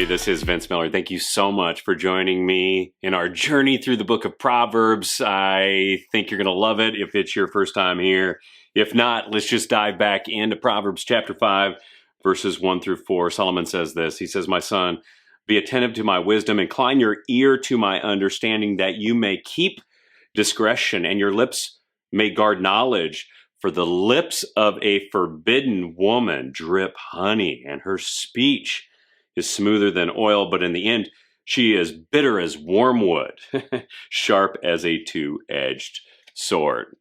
this is Vince Miller. Thank you so much for joining me in our journey through the book of Proverbs. I think you're going to love it if it's your first time here. If not, let's just dive back into Proverbs chapter 5, verses 1 through 4. Solomon says this. He says, "My son, be attentive to my wisdom, incline your ear to my understanding, that you may keep discretion, and your lips may guard knowledge. For the lips of a forbidden woman drip honey, and her speech is smoother than oil, but in the end, she is bitter as wormwood, sharp as a two-edged sword."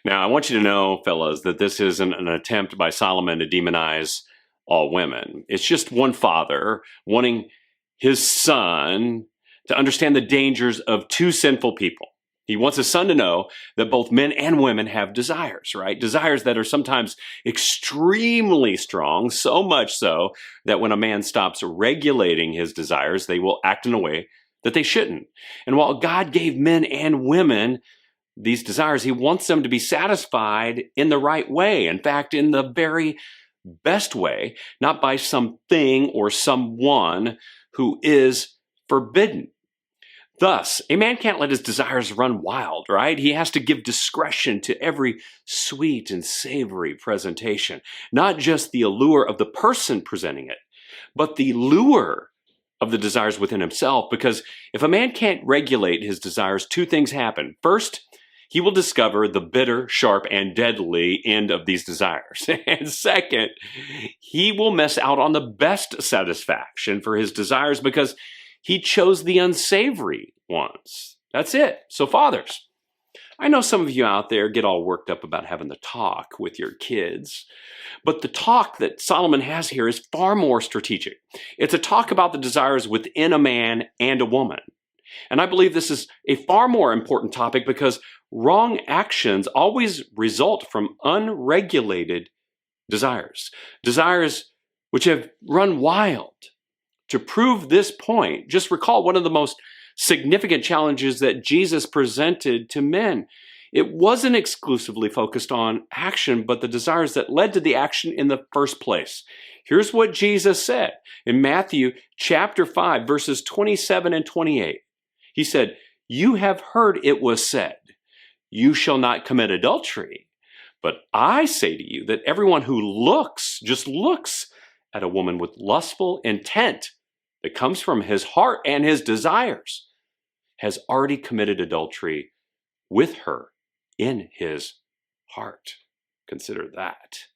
Now, I want you to know, fellas, that this isn't an attempt by Solomon to demonize all women. It's just one father wanting his son to understand the dangers of two sinful people. He wants his son to know that both men and women have desires, right? Desires that are sometimes extremely strong, so much so that when a man stops regulating his desires, they will act in a way that they shouldn't. And while God gave men and women these desires, he wants them to be satisfied in the right way. In fact, in the very best way, not by something or someone who is forbidden. Thus, a man can't let his desires run wild, right? He has to give discretion to every sweet and savory presentation, not just the allure of the person presenting it, but the lure of the desires within himself. Because if a man can't regulate his desires, two things happen. First, he will discover the bitter, sharp, and deadly end of these desires. And second, he will miss out on the best satisfaction for his desires because he chose the unsavory ones. That's it. So fathers, I know some of you out there get all worked up about having the talk with your kids, but the talk that Solomon has here is far more strategic. It's a talk about the desires within a man and a woman. And I believe this is a far more important topic because wrong actions always result from unregulated desires, desires which have run wild. To prove this point, just recall one of the most significant challenges that Jesus presented to men. It wasn't exclusively focused on action, but the desires that led to the action in the first place. Here's what Jesus said in Matthew chapter 5, verses 27 and 28. He said, "You have heard it was said, 'You shall not commit adultery.' But I say to you that everyone who just looks at a woman with lustful intent that comes from his heart and his desires has already committed adultery with her in his heart." Consider that.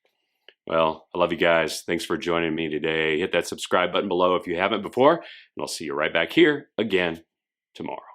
Well, I love you guys. Thanks for joining me today. Hit that subscribe button below if you haven't before, and I'll see you right back here again tomorrow.